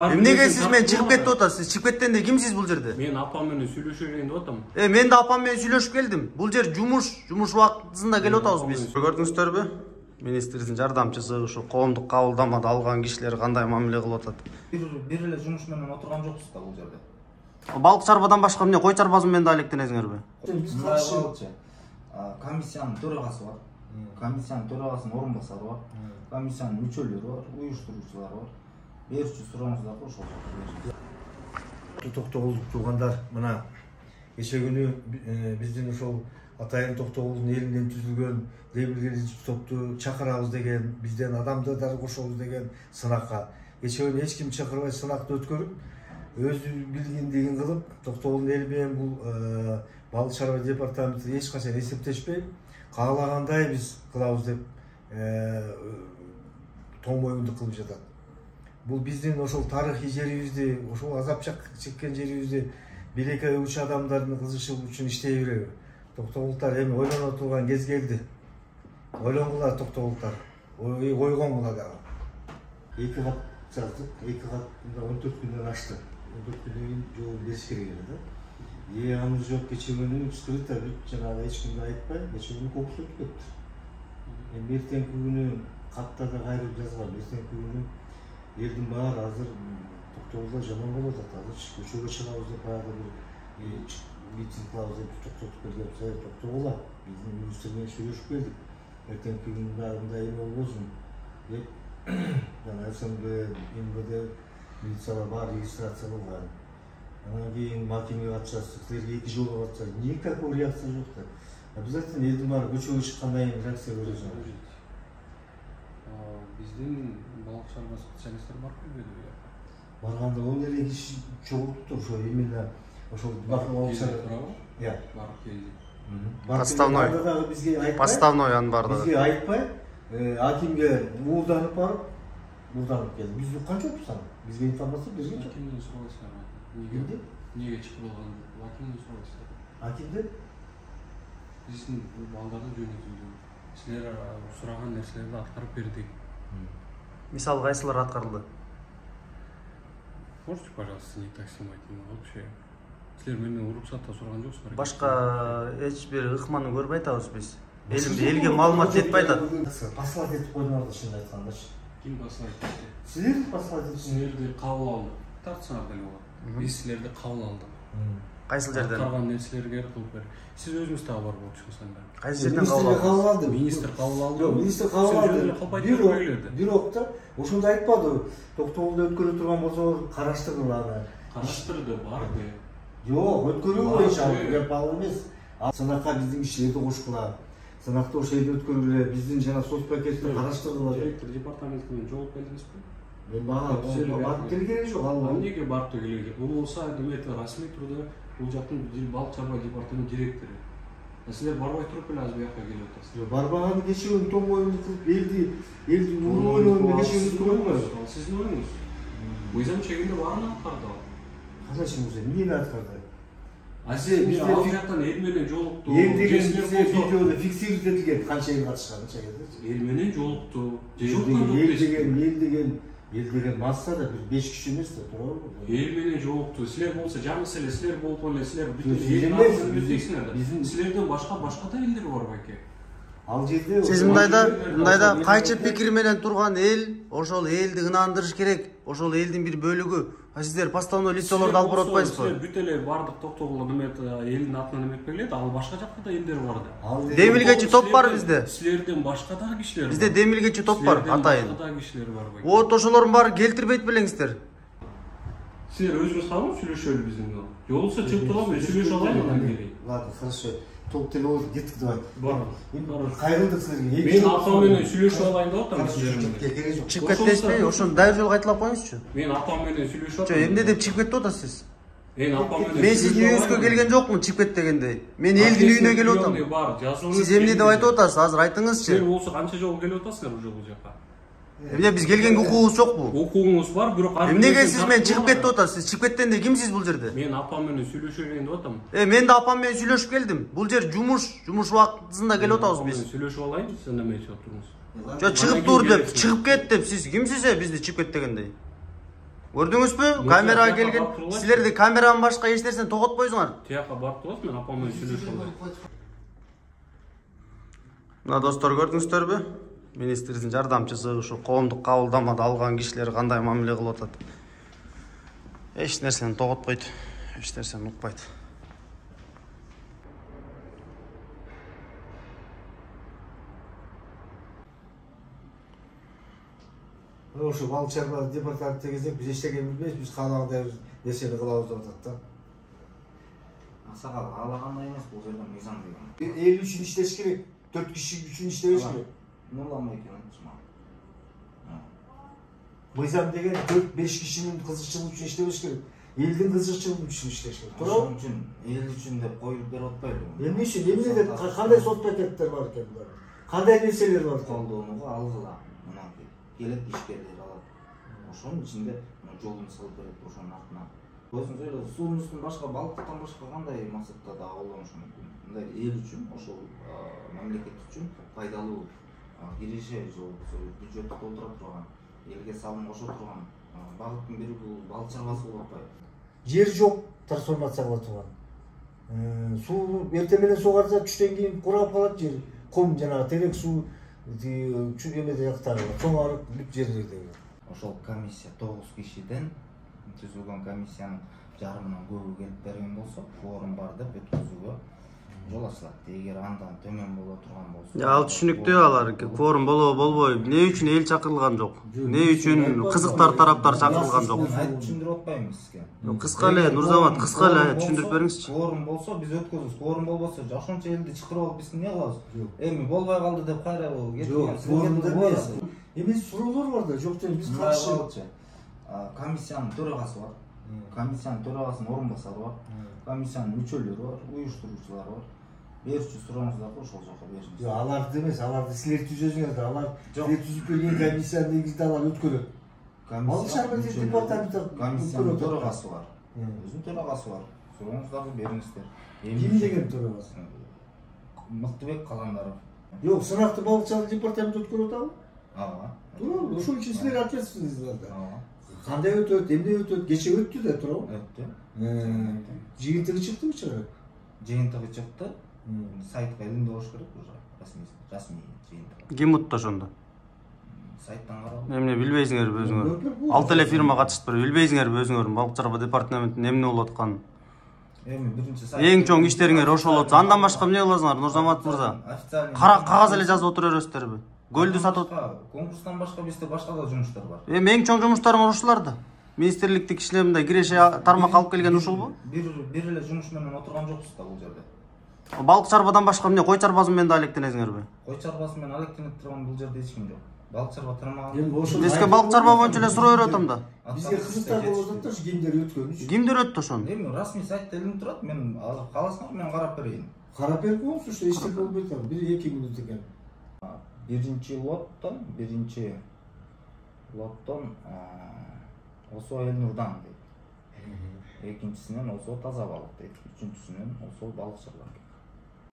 Эмнеге сиз мен чыгып кетип атасыз? Сиз чыгып кеткенде кимсиз бул жерде? Мен апам менен сүйлөшөйүн деп атам. Мен да апам менен сүйлөшүп келдим. Бул жер жумуш убактысында келип атабыз биз. Көрдүңүздөрбү? Министрдин жардамчысы ушу коомдук кабылдамада алган кишилер кандай мамиле кылып атат? Бир эле жумуш менен отурган жоксуз да бул жерде. Балык чарбадан башка эмне кой чарбасы менен да алектенесиңерби? Комиссиянын төрагасы бар. Комиссиянын төрагасынын орун басары бар. Комиссиянын мүчөлөрү бар, уюштуруучулары бар. Берүүчү сурооңуздар ошол. Токтогулдук туугандар, мына кече күнү биздин ошол Атайын Токтогулдун элинен түзүлгөн демилгеличи топту чакырабыз деген, бизден адамдарды кошобуз деген сынакка. Кече күнү эч ким чакырбай сынакты өткөрүп, өзү билгендигин кылып, Токтогулдун эли менен бул балык чарба департаменти эч качан эсептешпей, каалагандай биз кылабыз деп тоң моюнду кылып жатат. Бул биздин ошол тарыхый жерибизди, ошол азап чеккен жерибизди билекке уч адамдардын кызыкчылыгы үчүн иштей береби. Токтогулдуктар эми ойлоно турган кез келди. Ойлонгула токтогулдуктар. Ойгонгула дагы. 2 кат жаздык, 2 кат 14 күндөн ашты. 14 күндөн кийин жооп бериш керек эле да. Анын жок кече күнү скрыто бүт жанагы эч кимге айтпай, кече күнү кокус өтүп кетти. Эми эртеңки күнү катта да кайрылып жазган. Эртеңки күнү элдин баары азыр Токтогулда жаман болуп атат. Азыр көчөгө чыгабыз деп баягы бир митинг кылабыз деп токтотуп келген. Токтогула биздин министр менен сүйлөшүп келдик. Эртеңки күнү дагы мындай эме болбосун деп жана СМГ, МВД милициялар баары регистрация кылган. Анан кийин макинеге катышасыз, силерге 2 жолу катышат. Никакой реакция жок да. Обязательно элдин баары көчөгө чыккандан кийин реакция көрөсүң. Биздин балык чарба специалисттер барып келбедиби? Барганда 10 эле киши чогултуптур, ошо именно ошол балык чарба. Барып келди. Поставной анын бардыгы. Бизге айтпай, акимге уулданып барып, келди. Биз уккан жокпуз аны. Бизге информация берген жок. Акимден сурабайсыздар. Неге чыгып алган? Акимден сурабайсыздар. Акимден Биздин балдарды жөнөтүлдү. Силер сураган нерселерди аткарып бердик. Мисалы кайсылар аткарылды? Можете, пожалуйста, не так снимать вообще? Силер менден уруксатта сураган жоксуздар. Башка эч бир ыкманы көрбөй атабыз биз. Элге маалымат жетпей атат. Послать этип койдуңар, чын айткандачы. Ким послать этти? Силер послать этип. Силерди кабыл алдык. Тартсаңар деле болот. Биз силерди кабыл алдык. Кайсыл жерден? Аткарган нерселерге кылып бер. Сиз өзүңүз дагы бар болуп чыксаңдар. Кайсы жерден кабыл алдым? Министр кабыл алды. Жок, министр кабыл алды. Бирок да ошондо айтпады. Токтогулда өткөрө турган болсо караштыргыла аны. Караштырды, барды. Жок, өткөрүү боюнча геп ал эмес. Сынакка биздин кишилерди кошкула. Сынакты ошол жерде өткөргүлө, биздин жана соцпакетти караштыргыла. Директор департаментке жолуп келдиңизби? Мен барып келген жок, ал эмнеге барып келген? Бул болсо эме расмий турда бул жактын балык чарба департамент директору. Силер барбай туруп эле азыр буяка келип атасыздар. Жок, барбаган кече күнү тоң моюнду кылып, элди ойноону кече күнү көрдүңүз. Сиздин оюңуз. Мыйзам чегинде баарын аткарды. Кандай чыгып, эмнени аткарды? Бизде ал жактан эл менен жолукту. Эл деген бизде видеодо фиксировать этилген канча эл катышканын чегиде. Эл менен жолукту. Эл деген масса да бир 5 киши эмес да, туурабы? Эл менен жолукту. Силер болсо жамыс эле, силер болуп эле, силер бүт силерден башка да элдер бар беке. Ал жерде сиз мындайда кайчы пикир менен турган эл, ошол элди ынандырыш керек. Ошол элдин бир бөлүгү. Сиздер поставной лицолорду алып барып атпайсызбы? Силер бүт эле бардык Токтогулда элдин атынан эметпей келет, ал башка жакта да элдер бар да. Демилгечи топ бар бизде. Силерден башка да кишилер бар. Бизде демилгечи топ бар, Атайын. Башка да кишилер бар беке. Вот ошолордун баары келтирбейт белеңиздер. Силер өзүңүз калып сүйлөшөлү биздин менен. Жолугса чыгып турам, мен сүйлөшө алайын анан келейин. Ладно, хорошо. Топ телевизор кеттик давай. Бар. Кайрылдык силерге. Мен апам менен сүйлөшүп алайын деп атам силер менен. Чыгып кетпейсизби? Ошону дайыр жолу кайталап коюңузчу. Мен апам менен сүйлөшүп атам. Жок, эмне деп чыгып кетип атасыз? Мен апам менен. Мен сиздин үйүңүзгө келген жокмун чыгып кет дегенде. Мен элдин үйүнө келип атам. Сиз эмне деп айтып атасыз? Азыр айтыңызчы. Силер болсо канча жолу келип атасыздар уже бул жака? Эмне биз келгенге укугубуз жокпу? Укугуңуз бар, бирок эмнеге сиз мен чыгып кетип атасыз? Сиз чыгып кеткенде кимсиз бул жерде? Мен апам менен сүйлөшөйүн деп атам. Мен да апам менен сүйлөшүп келдим. Бул жер жумуш убактысында келип атабыз биз. Сүйлөшүп алайын, сиз неме чыгып туруңуз. Жок, чыгып тур деп, чыгып кет деп сиз кимсиз бизди чыгып кет дегендей? Көрдүңүзбү? Камерага келген. Силерди камеранын башка эч нерсени тоготпойсуңар. Тияка барып турасың, мен апам менен сүйлөшүп алайын. Мына достор көрдүңүздөрбү? Министрдин жардамчысы ушу коомдук кабылдамада алган кишилер кандай мамиле кылып атат. Эч нерсени тоготпойт, эч нерсени укпайт. Ошо балык чарба департаментте кезек биз эчтеке билбейбиз, биз каалагандай нерсени кылабыз деп атат да. Аксакал каалагандай эмес, бул жерде мыйзам деген. Эл үчүн иштеш керек, 4 киши үчүн иштебеш керек. Нурланбай экен айтчыман. Мыйзам деген 4-5 кишинин кызыкчылыгы үчүн иштебеш керек. Элдин кызыкчылыгы үчүн иштеш керек. Ошон үчүн эл үчүн деп коюп берип атпайлы. Эмне үчүн? Эмнеде кандай сот пакеттер бар экен булар? Кандай нерселер бар экен? Колдонууга алгыла. Мынакей келет ишкерлер алат. Ошонун ичинде жолун салып берет ошонун артына. Өзүңүз ойлойсуз, суунун үстүн башка балыктан башка кандай максатта да колдонушу мүмкүн? Мындай эл үчүн, ошол мамлекет үчүн пайдалуу киреше же бюджетте толтура турган, элге салым кошо турган багыттын бири бул балык чарбасы болуп атпайбы? Жер жок, трансформация кыла турган. Суу эртең менен сугарса түштөн кийин курап калат жер. Кум жанагы терек суу эмеде жактагы чоң арык бүт жерлердеги. Ошол комиссия 9 кишиден түзүлгөн комиссиянын жарымынан көбү келип берген болсо, кворум бар деп өткөзүүгө жол ачылат. Эгер андан төмөн боло турган болсо, Ал түшүнүктүү алар кворум болобой, эмне үчүн эл чакырылган жок? Эмне үчүн кызыктар тараптар чакырылган жок? Айтып түшүндүрүп атпаймынбы сизге? Кыска эле Нурзамат, кыска эле түшүндүрүп бериңизчи. Кворум болсо биз өткөзөбүз. Кворум болбосо ошончо элди чакырып алып биз эмне кылабыз? Эми болбой калды деп кайра Жок, кворумда эмес. Эмес суроолор бар да, жок деп биз каршы. Комиссиянын төрагасы бар. Комиссиянын төрагасынын орун басары бар. Комиссиянын мүчөлөрү бар, уюштуруучулары бар. Берчү сурооңуздарды ошол жака бериңиз. Жок, аларды эмес, аларды силер түзөсүңөр да, алар силер түзүп берген комиссиянын негизинде алар өткөрөт. Балык чарба департаменти комиссиянын төрагасы бар. Өзүнүн төрагасы бар. Сурооңуздарды бериңиздер. Ким деген төрагасы? Мыктыбек Каландаров. Жок, сынақты балык чарба департаменти өткөрүп атабы? Ооба. Туура, ошол үчүн силер ответственныйсыздар да. Ооба. Кандай өтөт, эмне өтөт? Кече өттү да, туурабы? Өттү. Жыйынтыгы чыктыбы чыгып? Жыйынтыгы чыкты. Сайтка илимде болуш керек уже. Расмий жыйынтыгы. Ким утты ошондо? Сайттан карап. Эмне билбейсиңерби өзүңөр? Алты эле фирма катышыптыр. Билбейсиңерби өзүңөр балык чарба департаментинин эмне болуп атканын? Эми биринчи сайт. Эң чоң иштериңер ошол болсо, андан башка эмне кыласыңар, Нурзамат мырза? Кагаз эле жазып отура бересиздерби? Көлдү сатып. Конкурстан башка бизде башка да жумуштар бар. Эми эң чоң жумуштарың ушулар да. Министрликтин кишилери мындай киреше тармак алып келген ушулбу? Бир эле жумуш менен отурган жокпуз да бул жерде. Балык чарбадан башка эмне, кой чарбасы менен да алектенесиңерби? Кой чарбасы менен алектенип турган бул жерде эч ким жок. Балык чарба тармагы. Эми ошол Бизге балык чарба боюнча эле суроо берип атам да. Бизге кызыктар болуп атат да, ушу кимдер өткөн. Кимдер өттү ошону? Эми расмий сайтта илинип турат, мен азыр кааласаңар мен карап берейин. Карап берип коюңуз, ушу эчтеке болбой атат. 1-2 мүнөт экен. Биринчи лоттон Осо Элнурдан дейт. Экинчисинен Осо таза балык дейт. Үчүнчүсүнөн Осо балык чарба.